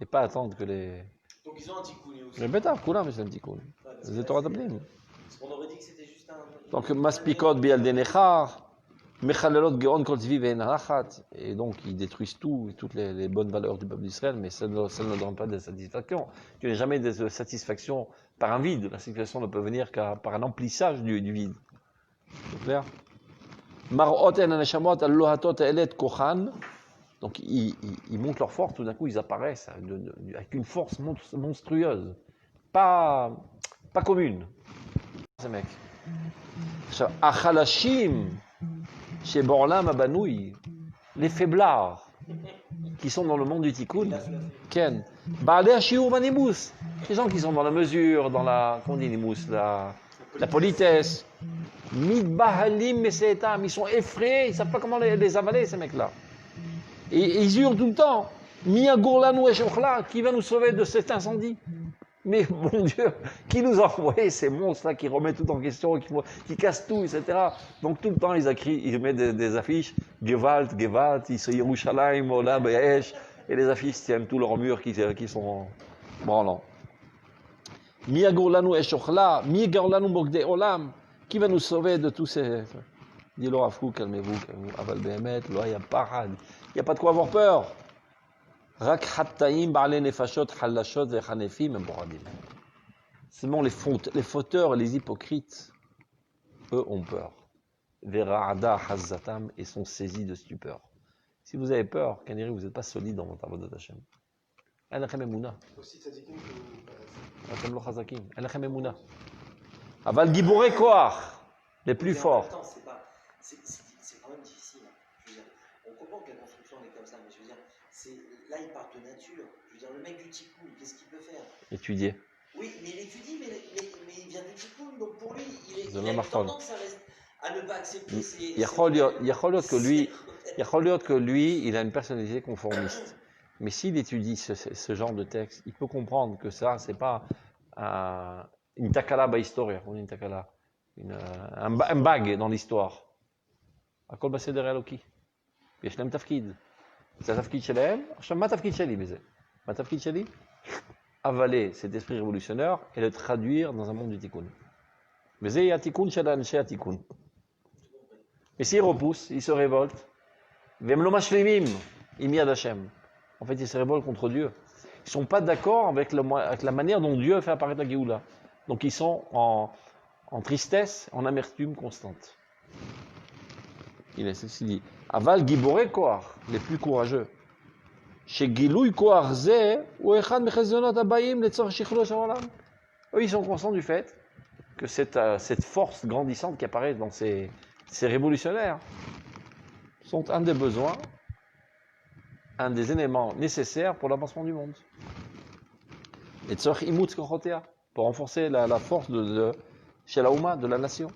[SPEAKER 1] Et pas attendre que les...
[SPEAKER 3] Donc ils ont un tikkun aussi.
[SPEAKER 1] Mais bêta, Koulam, c'est un tikkun. C'est Torah Tablim.
[SPEAKER 3] On aurait dit que c'était juste un...
[SPEAKER 1] Donc, Maspikot bial denechar, Mechalelot geon kol tzvi ve'en hachat. Et donc, ils détruisent tout, toutes les bonnes valeurs du peuple d'Israël, mais ça ne donne pas de satisfaction. Tu n'as jamais de satisfaction par un vide. La satisfaction ne peut venir qu'à par un emplissage du vide. C'est clair? Marot en aneshamot al-lohatot elet kochan. Donc, ils montent leur force, tout d'un coup, ils apparaissent avec une force monstrueuse. Pas commune. Ces mecs. Achalashim, chez Borlam Abanoui, les faiblards qui sont dans le monde du Tikkun, Ken, Baalei Shiur Manimus, les gens qui sont dans la mesure, dans la, comment on dit Nimus, la politesse, Midbahalim Mesetam, ils sont effrayés, ils ne savent pas comment les avaler, ces mecs-là. Et ils hurlent tout le temps, Mia Gourlanou Eshochla, qui va nous sauver de cet incendie? Mais mon Dieu, qui nous a envoyé ces monstres-là qui remettent tout en question, qui cassent tout, etc. Donc tout le temps, ils mettent des affiches, Gewalt, Yerushalayim, Olam, Be'esh, et les affiches tiennent tous leurs murs qui sont branlants. Mi agorlanu eshochla, mi agorlanu bogde olam, qui va nous sauver de tous ces... Dis-leur à fou, calmez-vous, aval behemet, il n'y a pas de quoi avoir peur. Rak hattaim ba'ale nefashot halashot vechanefim boradim. Seulement les fauteurs et les hypocrites, eux, ont peur. Vera'ada hazzatam et sont saisis de stupeur. Si vous avez peur, Kaniri, vous n'êtes pas solide dans votre avodat Hashem. Alachem emuna.
[SPEAKER 2] Aussi tzadikim que
[SPEAKER 1] Atem lo chazakim. Alachem emuna. Aval giborei koach, les plus
[SPEAKER 3] Mais en
[SPEAKER 1] forts.
[SPEAKER 3] même temps, c'est quand même difficile. Je veux dire, on comprend que la construction est comme ça, mais je veux dire, là il part de nature. Je veux dire, le mec du tikkun, qu'est-ce qu'il peut faire?
[SPEAKER 1] Étudier.
[SPEAKER 3] Oui, mais il étudie, mais il vient du tikkun, donc pour lui, il
[SPEAKER 1] De
[SPEAKER 3] a
[SPEAKER 1] l'homme
[SPEAKER 3] une
[SPEAKER 1] Arfon.
[SPEAKER 3] tendance à ne pas accepter ses...
[SPEAKER 1] יכול להיות que lui, il a une personnalité conformiste. Mais s'il étudie ce genre de texte, il peut comprendre que ça, c'est pas une takala בהיסטוריה, une takala, un bug dans l'histoire. הכל בסדר האלוקי. יש להם תפקיד. זה התפקיד שלהם. עכשיו, מה התפקיד שלי בזה? מה התפקיד שלי? avaler cet esprit révolutionnaire et le traduire dans un monde du tikkun. וזה יהיה התיקון של אנשי התיקun. Mais s'ils repoussent, ils se révoltent. Vem lo mashlemim, im yad Hashem. En fait, ils se révoltent contre Dieu. Ils ne sont pas d'accord avec la manière dont Dieu a fait apparaître la Géoula. Donc ils sont en tristesse, en amertume constante. Il est ceci dit. Aval giborei koach, les plus courageux. Chez Gilouy koach ze, ou echad mechazionot abayim letzor shichlo shel olam. Eux, ils sont conscients du fait que cette force grandissante qui apparaît dans ces révolutionnaires sont un des besoins, un des éléments nécessaires pour l'avancement du monde. Et tzorch imutz kochotea, pour renforcer la force de Shelaouma, de la nation,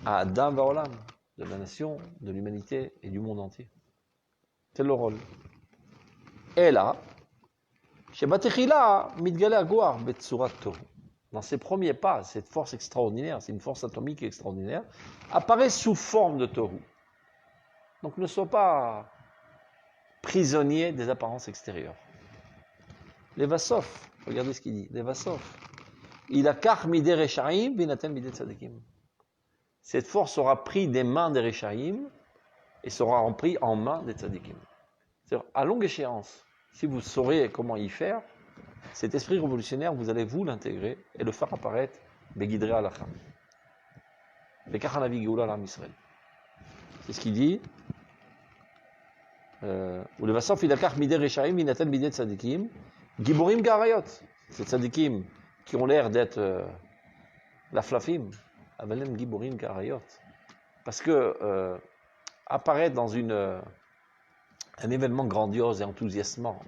[SPEAKER 1] à Adam Vaolam, de la nation, de l'humanité et du monde entier. C'est le rôle. Et là, Shebatechila mitgale aguar betsurat tohu. Dans ses premiers pas, cette force extraordinaire, c'est une force atomique extraordinaire, apparaît sous forme de tohu. Donc ne sois pas prisonnier des apparences extérieures. Les Vassov, regardez ce qu'il dit, les Vassov. Il a kach midei reshaim vinaten midei tzadikim. Cette force sera prise des mains des reshaim et sera prise en main des tzadikim. C'est-à-dire, à longue échéance, si vous saurez comment y faire, cet esprit révolutionnaire, vous allez vous l'intégrer et le faire apparaître begidrei halakha. Bekach hanavi geoula l'am Israël. C'est ce qu'il dit. ולבסוף יילקח מידי רשעים ויינתן בידי צדיקים, גיבורים גאריות. C'est tzadikim qui ont l'air d'être la flafim, אבל הם גיבורים גאריות. Parce que apparaître dans un événement grandiose et enthousiasmant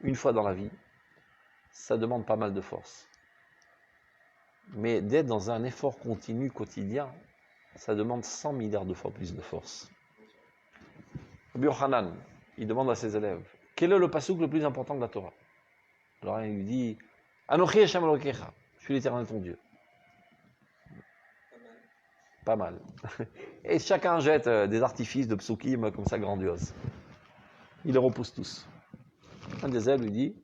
[SPEAKER 1] une fois dans la vie, ça demande pas mal de force. Mais d'être dans un effort continu quotidien, ça demande 100 milliards de fois plus de force. Rabbi Yochanan, il demande à ses élèves, quel est le passouk le plus important de la Torah? Alors il lui dit, Anochi Hashem Elokecha, je suis l'Éternel ton Dieu. Pas mal. Et chacun jette des artifices de psukim comme ça grandiose. Il les repousse tous. Un des élèves lui dit,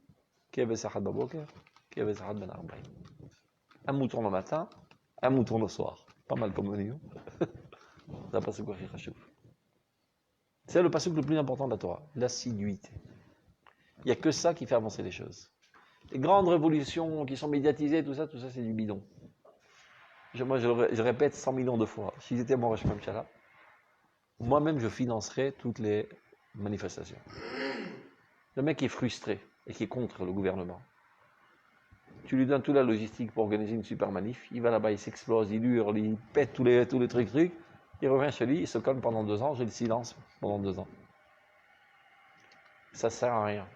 [SPEAKER 1] un mouton le matin, un mouton le soir. Pas mal comme menu. C'est le passouk le plus important de la Torah, l'assiduité. Il n'y a que ça qui fait avancer les choses. Les grandes révolutions qui sont médiatisées, tout ça c'est du bidon. Je répète 100 millions de fois. Si j'étais mon Rosh Hashanah, moi-même je financerais toutes les manifestations. Le mec est frustré et qui est contre le gouvernement. Tu lui donnes toute la logistique pour organiser une super manif, il va là-bas, il s'explose, il hurle, il pète tous les trucs, il revient chez lui, il se calme pendant 2 ans, j'ai le silence pendant 2 ans. Ça sert à rien.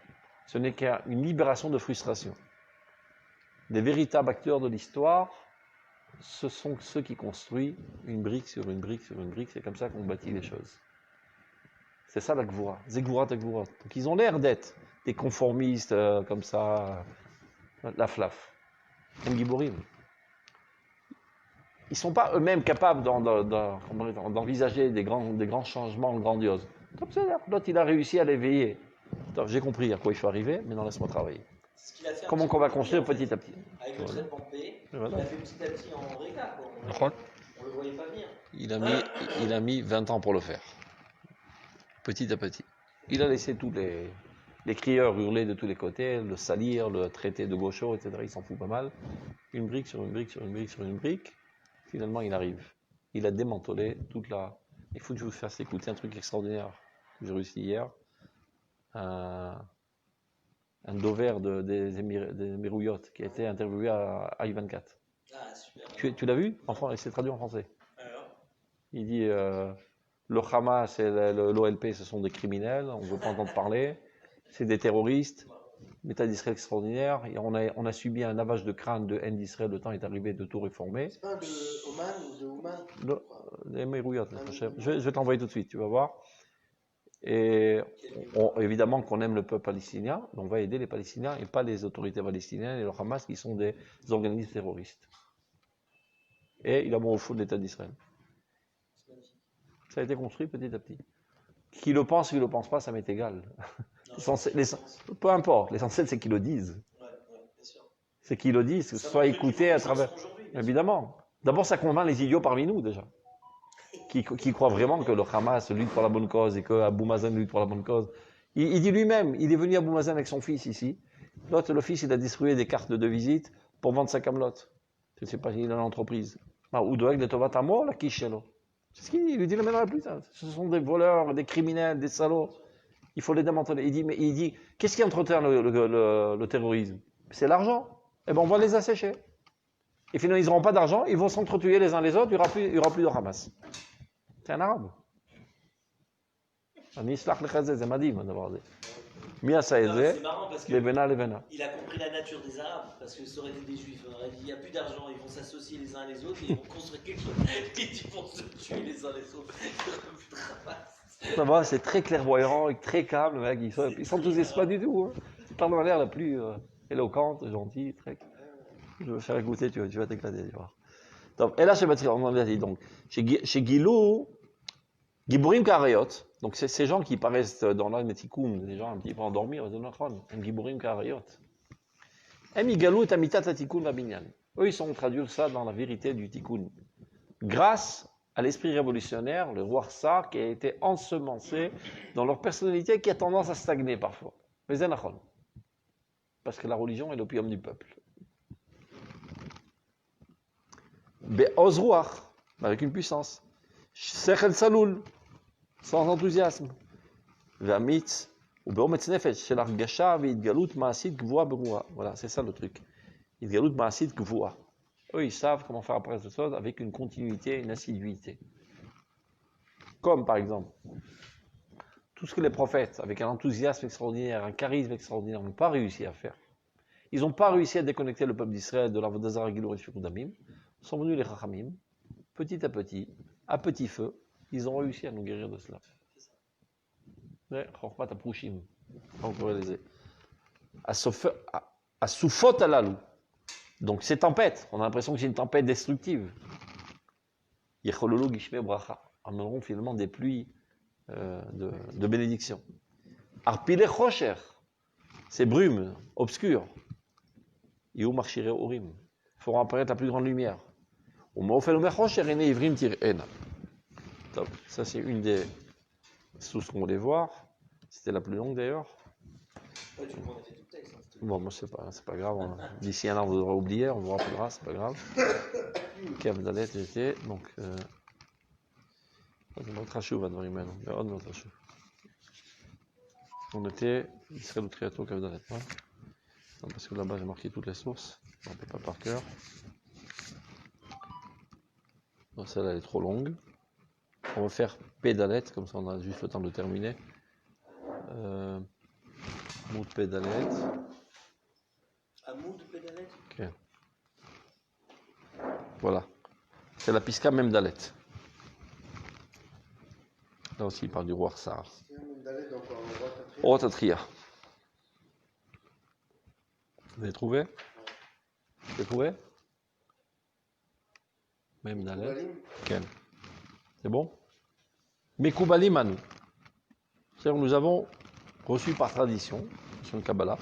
[SPEAKER 1] Ce n'est qu'une libération de frustration. Les véritables acteurs de l'histoire, ce sont ceux qui construisent une brique sur une brique sur une brique, c'est comme ça qu'on bâtit les choses. C'est ça la Gvura, Zegvurat Gvura. Donc ils ont l'air d'être des conformistes comme ça, la flaf. Comme Giborim. Ils ne sont pas eux-mêmes capables d'envisager des grands changements grandioses. Comme ça, l'autre il a réussi à l'éveiller. J'ai compris à quoi il faut arriver, maintenant laisse-moi travailler. Comment qu'on va construire petit à petit.
[SPEAKER 3] Avec le trait de Pompée,
[SPEAKER 1] voilà.
[SPEAKER 3] Il a fait petit à petit en réga. On ne le voyait pas venir.
[SPEAKER 1] Il a mis 20 ans pour le faire. Petit à petit. Il a laissé tous les Les crieurs hurlaient de tous les côtés, le salir, le traiter de gaucho, etc. Il s'en fout pas mal. Une brique sur une brique sur une brique sur une brique. Finalement, il arrive. Il a démantelé toute la... Il faut que je vous fasse écouter un truc extraordinaire que j'ai réussi hier. Un dover des Émirouillotes qui a été interviewé à I24.
[SPEAKER 3] Ah, super.
[SPEAKER 1] Tu l'as vu? Enfin, c'est traduit en français.
[SPEAKER 3] Alors,
[SPEAKER 1] Il dit le Hamas et l'OLP, ce sont des criminels, on ne veut pas entendre parler. C'est des terroristes. L'État d'Israël extraordinaire. Et on a subi un lavage de crâne de haine d'Israël. Le temps est arrivé de tout réformer.
[SPEAKER 2] C'est pas de Oman ou de Ouman?
[SPEAKER 1] Les Émirouillotes, je vais t'envoyer tout de suite, tu vas voir. Et évidemment qu'on aime le peuple palestinien, on va aider les Palestiniens et pas les autorités palestiniennes et le Hamas qui sont des organismes terroristes. Et il a bon au fond de l'État d'Israël.
[SPEAKER 3] c'est magnifique.
[SPEAKER 1] Ça a été construit petit à petit. Qui le pense, qui le pense pas, ça m'est égal. Peu importe, l'essentiel c'est qu'ils le disent.
[SPEAKER 3] Ouais, bien sûr.
[SPEAKER 1] C'est qu'ils le disent, que ce soit écouté à travers... Évidemment. D'abord, ça convainc les idiots parmi nous déjà. Qui croient vraiment que le Hamas lutte pour la bonne cause et que Abou Mazen lutte pour la bonne cause. Il dit lui-même, il est venu à Abou Mazen avec son fils ici. L'autre, le fils, il a distribué des cartes de visite pour vendre sa camelote. Je ne sais pas s'il a l'entreprise. Ou doit de Tovat Amo, la Kishelo. C'est ce qu'il lui dit le même plus tard. Ce sont des voleurs, des criminels, des salauds. Il faut les démanteler. Il dit qu'est-ce qui entretient le terrorisme? C'est l'argent. Eh bien, on va les assécher. Et finalement, ils n'auront pas d'argent, ils vont s'entretuer les uns les autres, il n'y aura plus de Hamas. C'est un arabe. C'est
[SPEAKER 3] marrant parce que
[SPEAKER 1] Levena.
[SPEAKER 3] il a compris la nature des Arabes, parce que ça aurait été des Juifs. On aurait dit il n'y a plus d'argent, ils vont s'associer les uns les autres et ils vont construire quelque chose. Ils vont se tuer les uns les autres.
[SPEAKER 1] Ça va, c'est très clairvoyant et très calme, mec. Ils s'enthousiasment pas du tout. Hein. Ils parlent dans l'air la plus éloquente, gentille, très. Je vais faire écouter, tu vas t'éclater, tu vois. Donc, et là, on a dit donc, chez Gilou, Giborim Karayot, donc c'est ces gens qui paraissent dans la Metikoum, des gens un petit peu endormis, Giborim Karayot. Emigalou et Amitat Tikun Babinyan. Eux, ils ont traduit ça dans la vérité du Tikkun. Grâce à l'esprit révolutionnaire, le roi Tsar, qui a été ensemencé dans leur personnalité qui a tendance à stagner parfois. Mais Zenachon. Parce que la religion est l'opium du peuple. Be'ozruach, avec une puissance. Sechel Saloul, sans enthousiasme. Ve'amitz, ou be'ometz nefesh, shel argasha ve'idgalut ma'asid gvoa be'roua. Voilà, c'est ça le truc. Idgalut ma'asid gvoa. Eux, ils savent comment faire après cette chose avec une continuité, une assiduité. Comme, par exemple, tout ce que les prophètes, avec un enthousiasme extraordinaire, un charisme extraordinaire, n'ont pas réussi à faire. Ils n'ont pas réussi à déconnecter le peuple d'Israël de l'Avodazara Gilur et Shukudamim. Sont venus les Chachamim, petit à petit feu, ils ont réussi à nous guérir de cela. Mais, Chorpat Aprushim, encore réalisé. À Soufot Alalou. Donc, ces tempêtes, on a l'impression que c'est une tempête destructive. Yechololo Gishme Bracha, amèneront finalement des pluies de bénédiction. Arpile Chosher, ces brumes obscures. Iou Marchire Orim, feront apparaître la plus grande lumière. Ça, c'est une des sources qu'on voulait voir. C'était la plus longue d'ailleurs.
[SPEAKER 3] Ouais, tu m'en as fait tout le texte. Hein,
[SPEAKER 1] bon, moi, c'est pas grave. D'ici un an, vous aurez oublié, on vous rappellera, c'est pas grave. Kev Dalet était. Donc, on était. Il serait le triathlon Kev Dalet. Non, parce que là-bas, j'ai marqué toutes les sources. On ne peut pas par cœur. Donc celle-là elle est trop longue. On va faire pédalette, comme ça on a juste le temps de terminer. Mood pédalette.
[SPEAKER 3] Mood pédalette.
[SPEAKER 1] Ok. Voilà. C'est la pisca même d'alette. Là aussi il parle du roi Tsar. Rotatria. Vous avez trouvé? Vous avez trouvé? Même d'alette. Okay. C'est bon? Mekoubalim à nous. C'est-à-dire nous avons reçu par tradition, sur le Kabbalah,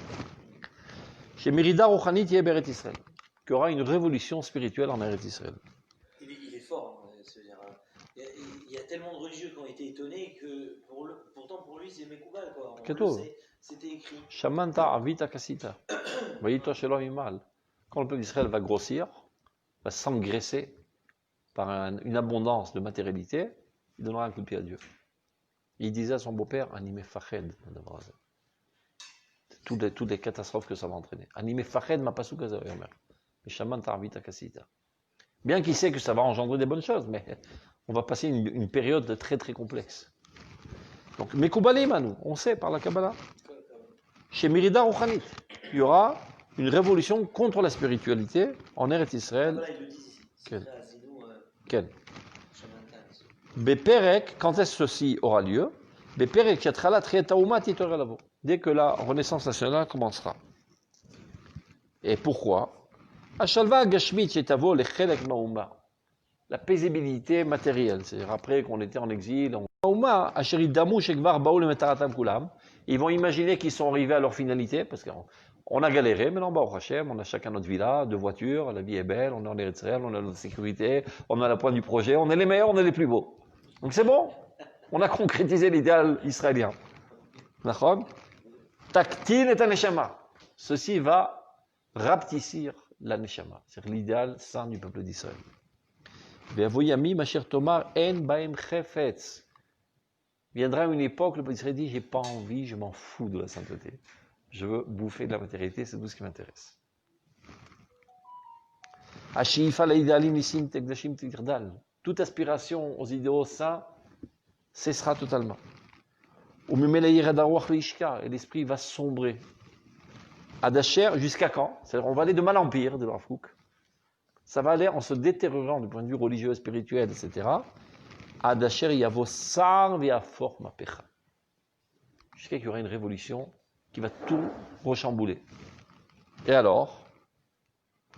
[SPEAKER 1] chez Merida Rouhanit Yeberet Israël, qu'il y aura une révolution spirituelle en Eretz Israël.
[SPEAKER 3] Il est fort. Il y a tellement de religieux qui ont été étonnés que pourtant pour lui c'est Mekoubal. C'était écrit.
[SPEAKER 1] Shamanta avita kasita. Voyez-toi chez l'homme mal. Quand le peuple d'Israël va grossir, va s'engraisser par une abondance de matérialité, il donnera un coup de pied à Dieu. Il disait à son beau-père, Animé Fached, toutes les catastrophes que ça va entraîner. Animé Fached, ma pasou kazayomer. Mais Shamanta avita kasita. Bien qu'il sait que ça va engendrer des bonnes choses, mais on va passer une période très très complexe. Donc, Mekoubalé Manu, on sait par la Kabbalah. Chez Mirida Rouchanit, il y aura une révolution contre la spiritualité en Eretz Israël.
[SPEAKER 3] Voilà, ils le disent ici.
[SPEAKER 1] Quel
[SPEAKER 3] Quel
[SPEAKER 1] Beperek, quand est-ce que ceci aura lieu? Beperek Yatrala Trietauma Titorelavo. Dès que la Renaissance nationale commencera. Et pourquoi? Ashalva Gashmit Yetavo Lechelek Mauma. La paisibilité matérielle, c'est-à-dire après qu'on était en exil, ils vont imaginer qu'ils sont arrivés à leur finalité, parce qu'on a galéré, maintenant, Baruch Hashem, on a chacun notre villa, 2 voitures, la vie est belle, on est en Eretz Israël, on a notre sécurité, on a la pointe du projet, on est les meilleurs, on est les plus beaux. Donc c'est bon, on a concrétisé l'idéal israélien. D'accord? Taktin et un neshama. Ceci va rapetissir la neshama, c'est-à-dire l'idéal saint du peuple d'Israël. Viendra une époque, le peuple d'Israël dit, j'ai pas envie, je m'en fous de la sainteté. Je veux bouffer de la matérialité, c'est tout ce qui m'intéresse. Toute aspiration aux idéaux saints cessera totalement. Et l'esprit va sombrer. Adasher, jusqu'à quand? C'est-à-dire, on va aller de mal en pire, de l'Arfouk. Ça va aller en se détériorant du point de vue religieux, spirituel, etc. Adasher yavo sar ve'afor mapecha. Jusqu'à qu'il y aura une révolution qui va tout rechambouler. Et alors,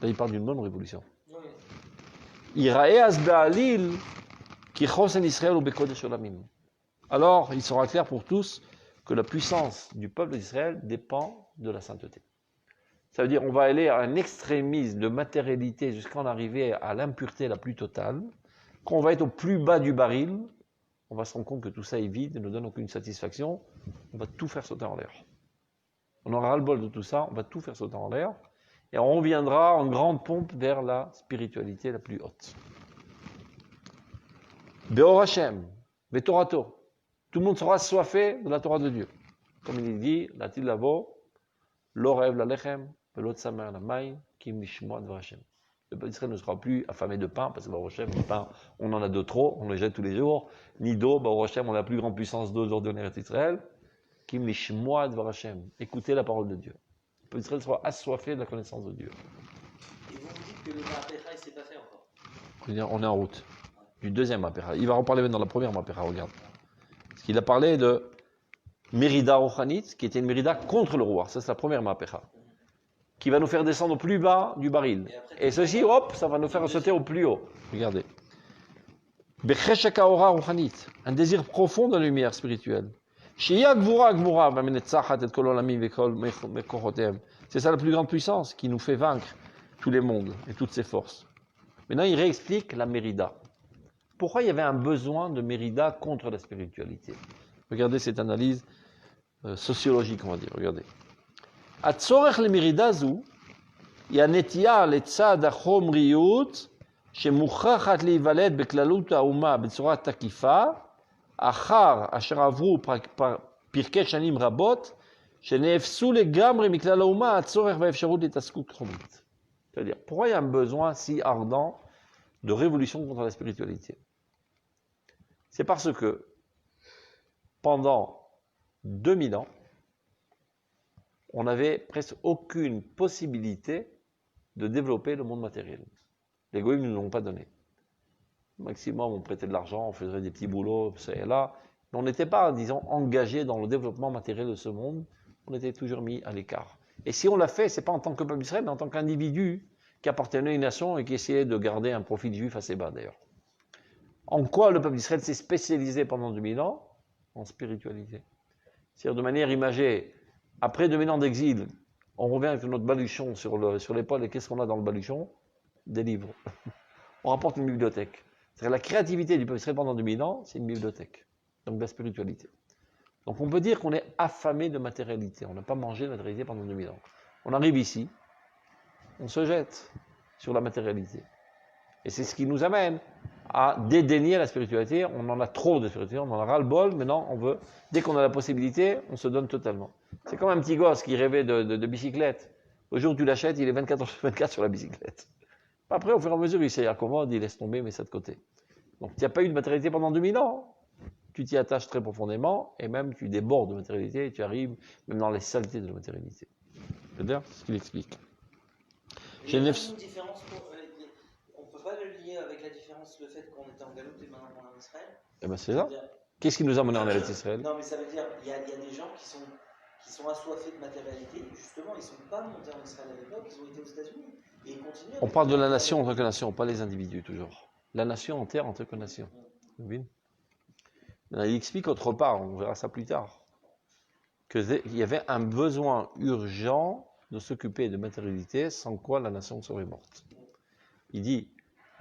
[SPEAKER 1] là il parle d'une bonne révolution. Irae asba'alil ki chosen Israël ou bekodesh olamim. Alors, il sera clair pour tous que la puissance du peuple d'Israël dépend de la sainteté. Ça veut dire on va aller à un extrémisme de matérialité jusqu'à en arriver à l'impureté la plus totale. Quand on va être au plus bas du baril, on va se rendre compte que tout ça est vide, ne nous donne aucune satisfaction. On va tout faire sauter en l'air. On aura ras-le-bol de tout ça, on va tout faire sauter en l'air. Et on reviendra en grande pompe vers la spiritualité la plus haute. Be'or Hashem, Be'torato. Tout le monde sera assoiffé de la Torah de Dieu. Comme il dit, la tilavo, l'orev la lechem, l'autre samer la maï, kim nishmoa de Hashem. Le peuple d'Israël ne sera plus affamé de pain, parce que Baruch Hashem, le pain, on en a de trop, on le jette tous les jours. Ni d'eau, Baruch Hashem, on a la plus grande puissance d'eau aujourd'hui en Eretz Israël. Kim nishmoa de Hashem. Écoutez la parole de Dieu. Le peuple d'Israël sera assoiffé de la connaissance de Dieu.
[SPEAKER 3] Et vous me dites que le Ma'apecha, il ne s'est pas fait encore.
[SPEAKER 1] On est en route. Du deuxième Ma'apecha. Il va en parler maintenant dans la première Ma'apecha, regarde. Parce qu'il a parlé de Mérida Rouchanit, qui était une Mérida contre le roi. Ça, c'est la première Ma'apecha. Qui va nous faire descendre au plus bas du baril. Et ceci, hop, ça va nous faire sauter au plus haut. Regardez. Becheshek Haora Rouchanit, un désir profond de la lumière spirituelle. C'est ça la plus grande puissance qui nous fait vaincre tous les mondes et toutes ses forces. Maintenant, il réexplique la Mérida. Pourquoi il y avait un besoin de Mérida contre la spiritualité? Regardez cette analyse sociologique, on va dire. Regardez. הצורך למרידה זו היא הנטייה לצד החומריות שמוכרחת להיוולד בכללות האומה בצורה תקיפה אחר אשר עברו פרקי שנים רבות שנאפסו לגמרי מכלל האומה הצורך והאפשרות להתעסקות חומרית. C'est-à-dire, pourquoi il y a un besoin si ardent de révolution contre la spiritualité? C'est parce que pendant 2000 ans, on n'avait presque aucune possibilité de développer le monde matériel. Les goïms ne nous l'ont pas donné. Au maximum, on prêtait de l'argent, on faisait des petits boulots, ça et là. Mais on n'était pas, disons, engagé dans le développement matériel de ce monde. On était toujours mis à l'écart. Et si on l'a fait, c'est pas en tant que peuple d'Israël, mais en tant qu'individu qui appartenait à une nation et qui essayait de garder un profil juif assez bas, d'ailleurs. En quoi le peuple d'Israël s'est spécialisé pendant 2000 ans? En spiritualité. C'est-à-dire de manière imagée. Après 2000 ans d'exil, on revient avec notre baluchon sur l'épaule, et qu'est-ce qu'on a dans le baluchon? Des livres. On rapporte une bibliothèque. C'est-à-dire la créativité du peuple israélien pendant 2000 ans, c'est une bibliothèque. Donc de la spiritualité. Donc on peut dire qu'on est affamé de matérialité. On n'a pas mangé de matérialité pendant 2000 ans. On arrive ici, on se jette sur la matérialité. Et c'est ce qui nous amène à dédaigner la spiritualité. On en a trop de spiritualité, on en a ras-le-bol. Maintenant, dès qu'on a la possibilité, on se donne totalement. C'est comme un petit gosse qui rêvait de bicyclette. Au jour où tu l'achètes, il est 24 heures sur 24 sur la bicyclette. Après, au fur et à mesure, il s'y accommode, il laisse tomber, met ça de côté. Donc, tu n'as pas eu de matérialité pendant 2000 ans. Tu t'y attaches très profondément, et même tu débordes de matérialité, et tu arrives même dans les saletés de la matérialité. C'est-à-dire, c'est ce qu'il explique.
[SPEAKER 3] Il y a une différence, on ne peut pas le lier avec la différence, le fait qu'on était en Galoute et maintenant on est en Israël.
[SPEAKER 1] Eh bien, c'est ça. Qu'est-ce qui nous a mené en Eretz Israël?
[SPEAKER 3] Non, mais ça veut dire, il y a des gens qui sont assoiffés de matérialité, justement, ils ne sont pas montés en Israël à l'époque, ils ont été aux États-Unis, et ils continuent.
[SPEAKER 1] On parle de la nation en tant que nation, pas les individus, toujours. La nation entière en tant que nation. Oui. Il explique autre part, on verra ça plus tard, qu'il y avait un besoin urgent de s'occuper de matérialité, sans quoi la nation serait morte. Il dit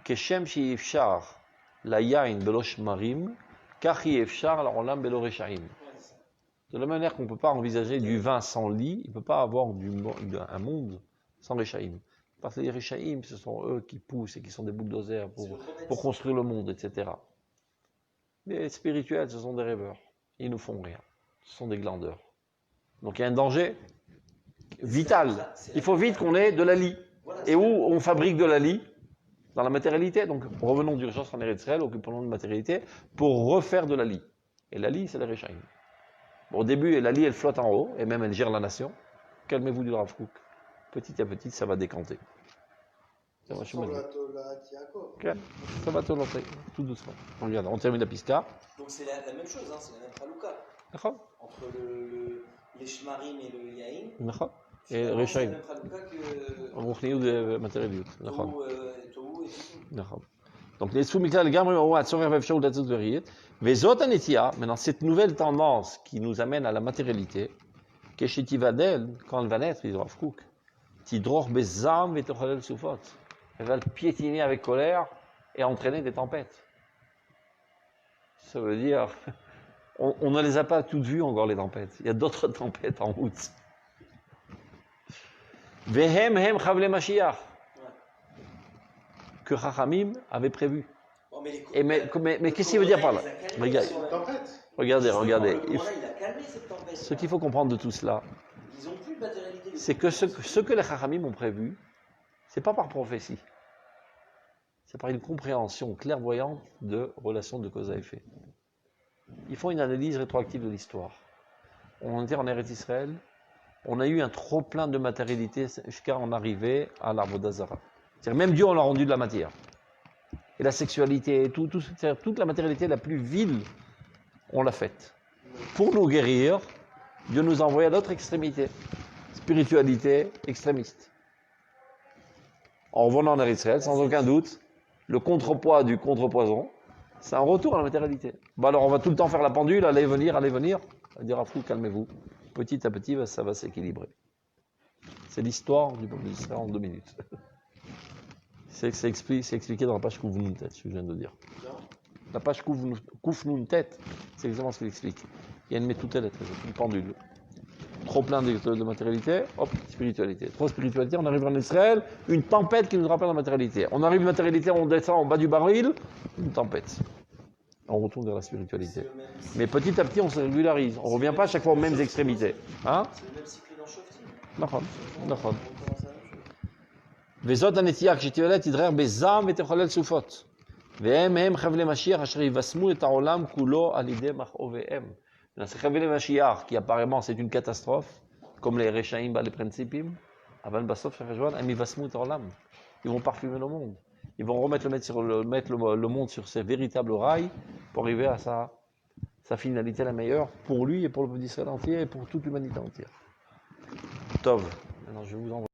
[SPEAKER 1] Keshem shi'ifshar la yain belo shmarim, kach yi'ifshar la olam belo reshaim. De la manière qu'on ne peut pas envisager du vin sans lit, il ne peut pas avoir un monde sans reshaim. Parce que les reshaim, ce sont eux qui poussent et qui sont des bulldozers pour construire le monde, etc. Les spirituels, ce sont des rêveurs. Ils ne font rien. Ce sont des glandeurs. Donc il y a un danger vital. Il faut vite qu'on ait de la lie. Et où on fabrique de la lie? Dans la matérialité. Donc revenons d'urgence en Eretz Israël, occupons-nous de matérialité, pour refaire de la lie. Et la lie, c'est les Rechaim. Bon, au début, la lie, elle flotte en haut, et même elle gère la nation. Calmez-vous du Rav Kook. Petit à petit, ça va décanter. Ça va tout doucement. Regarde, on termine la pisca.
[SPEAKER 3] Donc c'est la même chose, hein, c'est la même Chalouka.
[SPEAKER 1] D'accord.
[SPEAKER 3] Entre les Shmarim et le Yain.
[SPEAKER 1] D'accord. Et Rechaim.
[SPEAKER 3] C'est la même Chalouka que.
[SPEAKER 1] רוחניות ומטריאליות, נכון.
[SPEAKER 3] תוהו et
[SPEAKER 1] נכון. Donc les sous מכלל לגמרי או הצורך והאפשרות לצאת וריית, וזאת הנטייה, maintenant cette nouvelle tendance qui nous amène à la matérialité, כשתיבדל, quand elle va naître, dit Rav Kook, תדרוך בזעם ותחולל סופות. Elle va piétiner avec colère et entraîner des tempêtes. Ça veut dire, on ne les a pas toutes vues encore les tempêtes. Il y a d'autres tempêtes en route. Vehem hem chavle Mashiach, que Chachamim avait prévu.
[SPEAKER 3] Bon, mais
[SPEAKER 1] qu'est-ce qu'il veut dire par là? Regardez. Ce qu'il faut comprendre de tout cela, c'est que ce que les Chachamim ont prévu, c'est pas par prophétie. C'est par une compréhension clairvoyante de relations de cause à effet. Ils font une analyse rétroactive de l'histoire. On était en Eretz Israël, on a eu un trop plein de matérialité jusqu'à en arriver à l'Avodah Zara. C'est-à-dire même Dieu on a rendu de la matière. Et la sexualité, toute la matérialité la plus vile, on l'a faite. Pour nous guérir, Dieu nous a envoyé à l'autre extrémité. Spiritualité extrémiste. En revenant en Israël, sans aucun doute, le contrepoids du contrepoison, c'est un retour à la matérialité. Bon alors on va tout le temps faire la pendule, allez venir. On va dire à fou, calmez-vous. Petit à petit, ça va s'équilibrer. C'est l'histoire du peuple d'Israël en 2 minutes. C'est expliqué dans la page Kouf-Nun-Tet, ce que je viens de dire. La page Kouf-Nun-Tet, c'est exactement ce qu'il explique. Il y a une métoutelle, une pendule. Trop plein de matérialité, hop, spiritualité. Trop spiritualité, on arrive en Israël, une tempête qui nous rappelle la matérialité. On arrive en matérialité, on descend en bas du baril, une tempête. On retourne vers la spiritualité. Mais petit à petit, on se régularise. On ne revient pas à chaque fois aux mêmes extrémités. Hein?
[SPEAKER 3] C'est le même cycle dans Shoftim.
[SPEAKER 1] נכון. וזאת הנטייה, כשתיוולד תדרר בזעם ותחולל סופות. והם חבלי משיח אשר יבשמו את העולם כולו על ידי מכאוביהם. C'est Chavle Mashiach qui apparemment c'est une catastrophe, comme les Rechaim, les Principim. Avant Bassof, ils vont parfumer le monde. Ils vont mettre le monde sur ses véritables rails pour arriver à sa finalité la meilleure pour lui et pour le peuple d'Israël entier et pour toute l'humanité entière. Tov. Maintenant je vais vous envoyer.